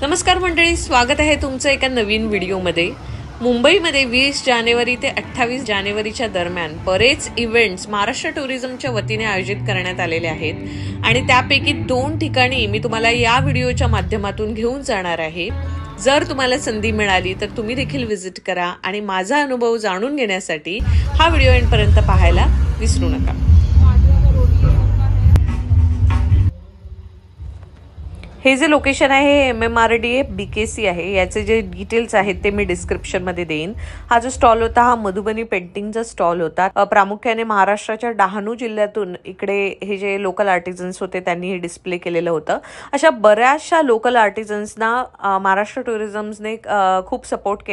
नमस्कार मंडळी, स्वागत आहे तुमचं एका नवीन व्हिडिओमध्ये। मुंबईमध्ये 20 जानेवारी ते 28 जानेवारीच्या दरम्यान बरेच इव्हेंट्स महाराष्ट्र टुरिझमच्या वतीने आयोजित करण्यात आलेले आहेत आणि त्यापैकी 2 ठिकाणी मी तुम्हाला या व्हिडिओच्या माध्यमातून घेऊन जाणार आहे। जर तुम्हाला संधी मिळाली तर तुम्ही देखील व्हिजिट करा आणि माझा अनुभव जाणून घेण्यासाठी हा व्हिडिओ एंडपर्यंत पाहायला विसरू नका। हे जे लोकेशन आहे MMRDA BKC आहे। याचे जे डिटेल्स आहेत ते मी डिस्क्रिप्शन मध्ये देईन। हा जो स्टॉल होता हा मधुबनी पेंटिंगचा स्टॉल होता। प्रामुख्याने महाराष्ट्राच्या डहाणू जिल्ह्यातून इकडे हे जे लोकल आर्टिझन्स होते त्यांनी हे डिस्प्ले केलेलं होतं। अशा बऱ्याचशा लोकल आर्टिझन्सना महाराष्ट्र टुरिझम्सने खूप सपोर्ट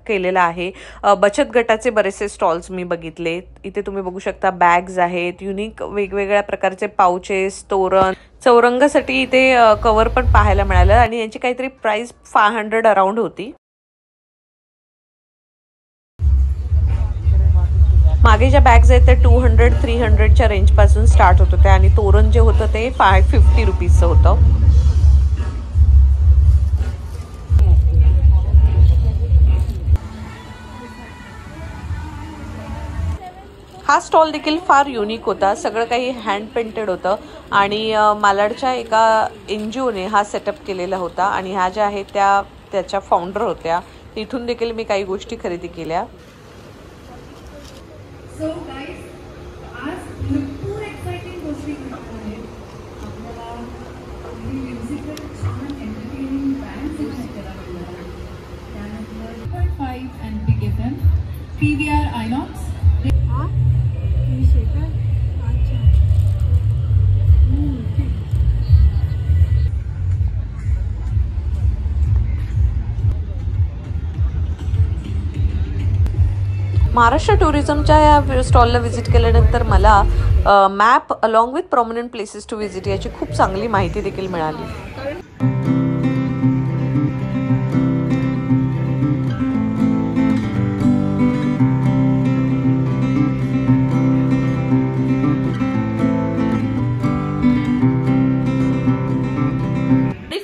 केलेला आहे। बचत गटाचे बरेचसे स्टॉल्स मी बघितले। इथे तुम्ही बघू शकता बॅग्स आहेत, युनिक वेगवेगळ्या प्रकारचे पाउचेस, तोरण, चौरंगासाठी इथे कव्हर पण पाहायला मिळालं आणि यांची काहीतरी प्राइस 500 अराउंड होती। मागे ज्या बॅग्स आहेत त्या 200-300च्या रेंज पासून स्टार्ट होत होत्या आणि तोरण जे होतं ते 550 रुपीजचं होतं। हा स्टॉल देखील फार युनिक होता। सगळं काही हँड पेंटेड होतं आणि मालाडच्या एका NGOने हा सेटअप केलेला होता आणि ह्या ज्या आहेत त्याच्या फाउंडर होत्या। इथून देखील मी काही गोष्टी खरेदी केल्या। महाराष्ट्र टुरिझमच्या या स्टॉलला व्हिजिट केल्यानंतर मला map along with prominent places to visit याची खूप चांगली माहिती देखील मिळाली।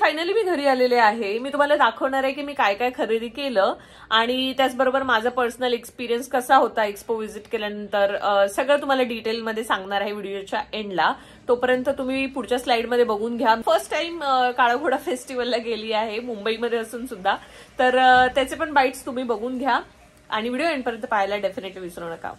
फायनली मी घरी आलेले आहे। मी तुम्हाला दाखवणार आहे की मी काय काय खरेदी केलं आणि त्याचबरोबर माझा पर्सनल एक्सपिरियन्स कसा होता एक्सपो व्हिजिट केल्यानंतर। सगळं तुम्हाला डिटेलमध्ये सांगणार आहे व्हिडिओच्या एंडला। तोपर्यंत तुम्ही पुढच्या स्लाइडमध्ये बघून घ्या। फर्स्ट टाइम काळा घोडा फेस्टिवलला गेली आहे मुंबईमध्ये असून सुद्धा, तर त्याचे पण बाईट्स तुम्ही बघून घ्या आणि व्हिडिओ एंडपर्यंत पाहायला डेफिनेटली विसरू नका।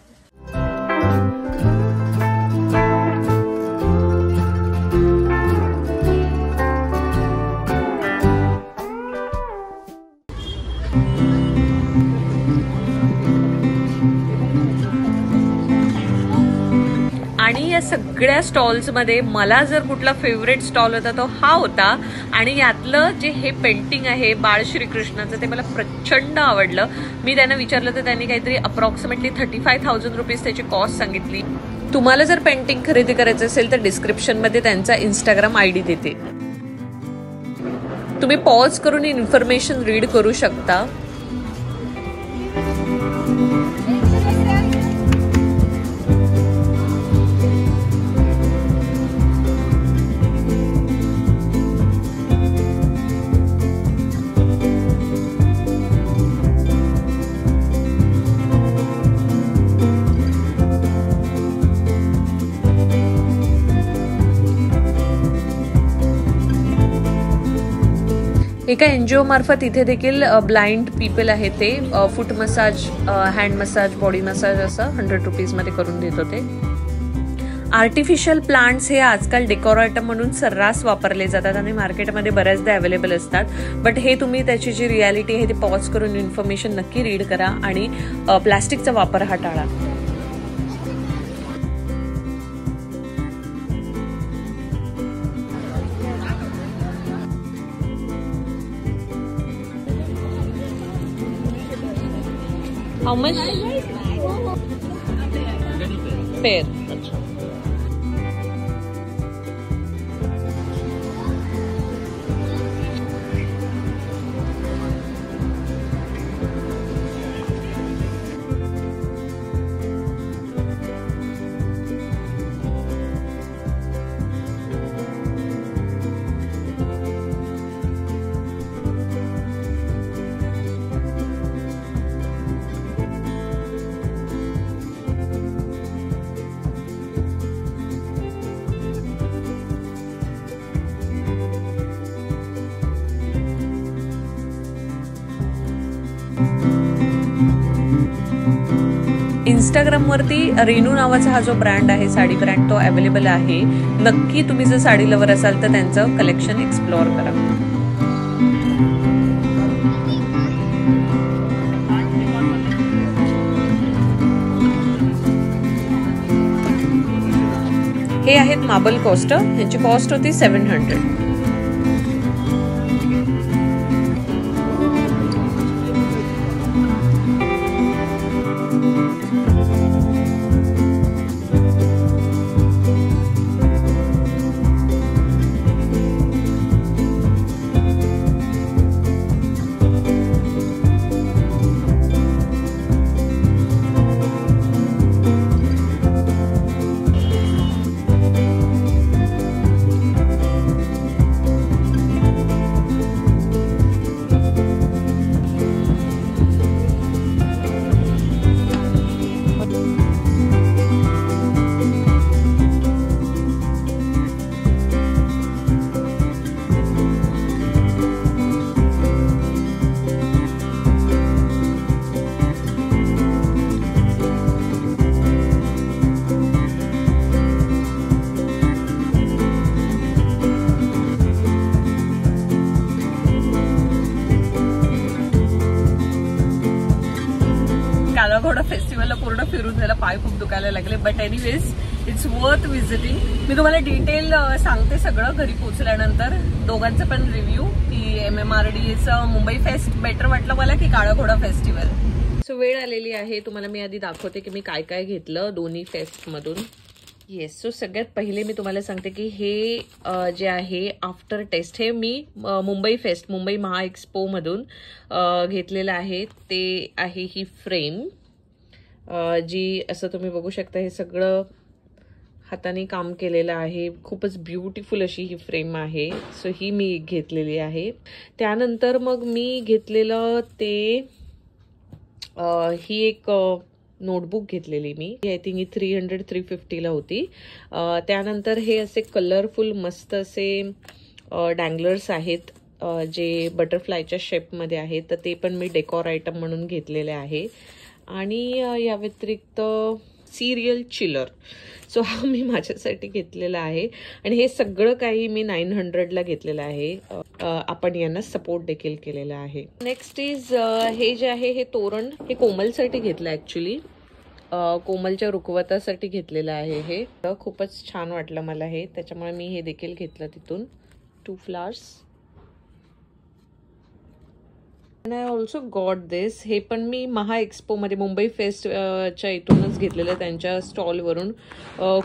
आणि या सगळ्या स्टॉल्समध्ये मला जर कुठला फेवरेट स्टॉल होता तो हा होता आणि यातलं जे हे पेंटिंग आहे बाळ श्रीकृष्णाचं ते मला प्रचंड आवडलं। मी त्यांना विचारलं तर त्यांनी काहीतरी अप्रॉक्सिमेटली 35,000 रुपीज त्याची कॉस्ट सांगितली। तुम्हाला जर पेंटिंग खरेदी करायचं असेल तर डिस्क्रिप्शनमध्ये त्यांचा Instagram ID देते, तुम्ही पॉज करून इन्फॉर्मेशन रीड करू शकता। एका NGO मार्फत इथे देखील ब्लाइंड पीपल आहे ते foot massage, hand massage, body massage असं 100 रुपीजमध्ये करून देत होते। आर्टिफिशियल प्लांट्स हे आजकाल डेकोर आयटम म्हणून सर्रास वापरले जातात आणि मार्केटमध्ये बऱ्याचदा अवेलेबल असतात, बट हे तुम्ही त्याची जी रियालिटी आहे ती पॉज करून इन्फॉर्मेशन नक्की रीड करा आणि प्लास्टिकचा वापर हा टाळा। How much? Pair. इंस्टाग्रामवरती रेनू नावाचा हा जो ब्रँड आहे, साडी ब्रँड, तो अवेलेबल आहे. नक्की तुम्ही जर साडी लवर असाल तर त्यांचं कलेक्शन एक्सप्लोअर करा. हे आहेत मार्बल कोस्टर. ह्याची कॉस्ट होती 700. काळाघोडा फेस्टिवलला पूर्ण फिरून झाला, पाय खूप दुखायला लागले. But anyways it's worth visiting. मी तुम्हाला डिटेल सांगते सगळं घरी पोहोचल्यानंतर. दोघांचं पण रिव्ह्यू की MMRDAचं मुंबई फेस्ट बेटर वाटलं मला की काळाघोडा फेस्टिवल. सो वेळ आलेली आहे, तुम्हाला मी आधी दाखवते की मी काय काय घेतलं दोन्ही फेस्ट मधून. येस, सो सगळ्यात पहिले मी तुम्हाला सांगते की हे जे आहे आफ्टर टेस्ट, हे मी मुंबई फेस्ट, मुंबई महा एक्सपो मधून घेतलेलं आहे. ते आहे ही फ्रेम, जी असं तुम्ही बघू शकता, हे सगळं हाताने काम केलेलं आहे. खूपच ब्युटिफुल अशी ही फ्रेम आहे. सो ही मी घेतलेली आहे. त्यानंतर मग मी घेतलेलं ते ही एक नोटबुक घेतलेली मी. आय थिंक ही 300-350 ला होती. त्यानंतर हे असे कलरफुल मस्त असे डँगलर्स आहेत जे बटरफ्लायच्या शेपमध्ये आहेत, तर ते पण मी डेकोर आयटम म्हणून घेतलेले आहे. आणि या व्यतिरिक्त सिरियल चिलर, सो हा मी माझ्यासाठी घेतलेला आहे. आणि हे सगळं काही मी 900 ला घेतलेलं आहे. आपण यांना सपोर्ट देखील केलेला आहे. नेक्स्ट इज हे जे आहे हे तोरण, हे कोमलसाठी घेतलं ऍक्च्युली. कोमलच्या रुखवतासाठी घेतलेलं आहे. हे खूपच छान वाटलं मला हे, त्याच्यामुळे मी हे देखील घेतलं तिथून. 2 flowers. And I also got this. हे पण मी महा एक्सपो मध्ये मुंबई फेस्ट च्या इथूनच घेतलेलं, त्यांच्या स्टॉलवरून.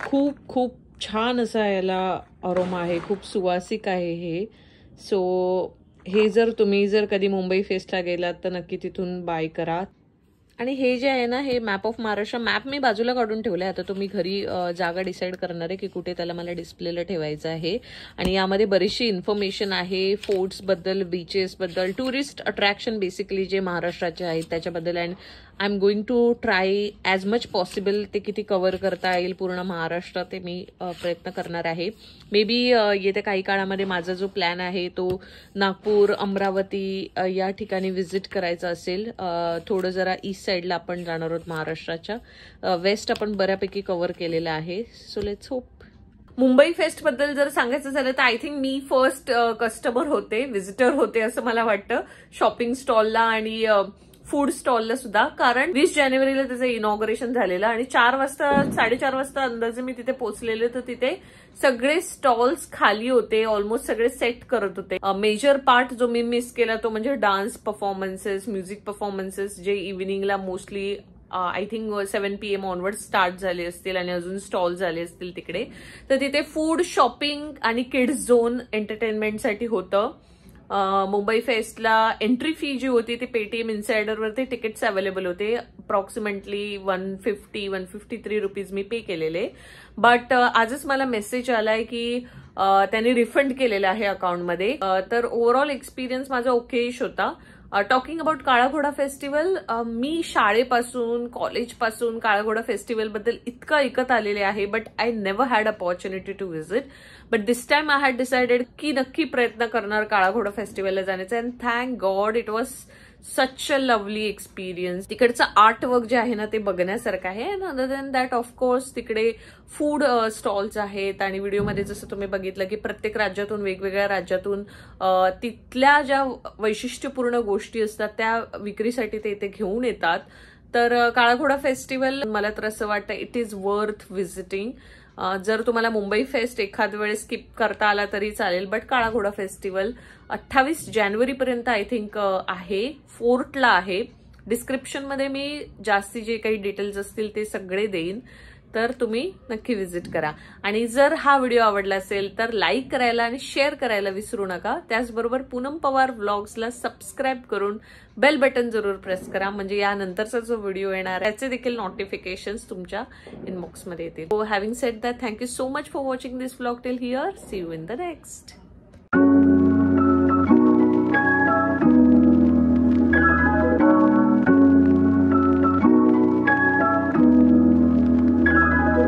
खूप खूप छान असा याला अरोमा आहे, खूप सुवासिक आहे हे. सो हे जर तुम्ही कधी मुंबई फेस्टला गेलात तर नक्की तिथून बाय करा. आणि हे जे आहे ना, हे मॅप ऑफ महाराष्ट्र मॅप मी बाजूला काढून ठेवलंय. आता तुम्ही घरी जागा डिसाईड करणार आहे की कुठे त्याला मला डिस्प्लेला ठेवायचं आहे. आणि यामध्ये बरीचशी इन्फॉर्मेशन आहे फोर्ट्स बद्दल, बीचेस बद्दल, टुरिस्ट अट्रॅक्शन बेसिकली जे महाराष्ट्राचे आहेत त्याच्याबद्दल. And I am going to try as much possible ते किती कव्हर करता येईल पूर्ण महाराष्ट्र, ते मी प्रयत्न करणार आहे. मे बी येत्या काही काळामध्ये माझा जो प्लॅन आहे तो नागपूर, अमरावती या ठिकाणी व्हिजिट करायचा असेल. थोडं जरा ईस्ट साईडला आपण जाणार आहोत महाराष्ट्राच्या. वेस्ट आपण बऱ्यापैकी कव्हर केलेलं आहे. So let's hope. Mumbai fest बद्दल जर सांगायचं झालं तर I think me first customer होते, व्हिजिटर होते असं मला वाटतं, शॉपिंग स्टॉलला आणि फूड स्टॉलला सुद्धा. कारण 20 जानेवारीला त्याचं इनॉग्रेशन झालेलं आणि 4:30 वाजता अंदाजे मी तिथे पोहोचलेले. तर तिथे सगळे स्टॉल्स खाली होते, ऑलमोस्ट सगळे सेट करत होते. मेजर पार्ट जो मी मिस केला तो म्हणजे डान्स परफॉर्मन्सेस, म्युझिक परफॉर्मन्सेस, जे इव्हिनिंगला mostly I think 7 PM onward start झाले असतील आणि अजून स्टॉल झाले असतील तिकडे. तर तिथे फूड, शॉपिंग आणि किड्स झोन एंटरटेनमेंटसाठी होतं. मुंबई फेस्टला एंट्री फी जी होती ती पेटीएम इनसायडरवरती तिकीट्स अवेलेबल होते. अप्रॉक्सिमेटली 153 रुपीज मी पे केलेले. बट आजच मला मेसेज आलाय की त्यांनी रिफंड केलेलं आहे अकाउंटमध्ये. तर ओव्हरऑल एक्सपिरियन्स माझा ओकेश होता. टॉकिंग अबाउट काळाघोडा फेस्टिवल, मी शाळेपासून कॉलेजपासून काळाघोडा फेस्टिवल बद्दल इतकं ऐकत आलेले आहे, but I never had opportunity to visit. But this time I had decided की नक्की प्रयत्न करणार काळाघोडा फेस्टिवलला जाण्याचा. And thank God it was such a lovely experience. तिकडचं आर्ट वर्क जे आहे ना ते बघण्यासारखं आहे. And other than that of course तिकडे फूड स्टॉल्स आहेत आणि व्हिडिओमध्ये जसं तुम्ही बघितलं की प्रत्येक राज्यातून वेगवेगळ्या राज्यातून तिथल्या ज्या वैशिष्ट्यपूर्ण गोष्टी असतात त्या विक्रीसाठी ते इथे घेऊन येतात. तर काळा घोडा फेस्टिवल मला तर असं वाटतं इट इज वर्थ व्हिजिटिंग. जर तुम्हाला मुंबई फेस्ट एखाद वेळेस स्किप करता आला तरी चालेल, बट काळा घोडा फेस्टिवल 28 जानेवारीपर्यंत आय थिंक आहे. फोर्टला आहे. डिस्क्रिप्शनमध्ये मी जास्ती जे काही डिटेल्स असतील ते सगळे देईन, तर तुम्ही नक्की व्हिजिट करा. आणि जर हा व्हिडिओ आवडला असेल तर लाईक करायला आणि शेअर करायला विसरू नका. त्याचबरोबर पूनम पवार व्लॉग्सला सबस्क्राईब करून बेल बटन जरूर प्रेस करा, म्हणजे यानंतरचा जो व्हिडिओ येणार आहे त्याचे देखील नोटिफिकेशन्स तुमच्या इनबॉक्समध्ये येतील. So having said that, thank you so much for watching this vlog till here. See you in the next.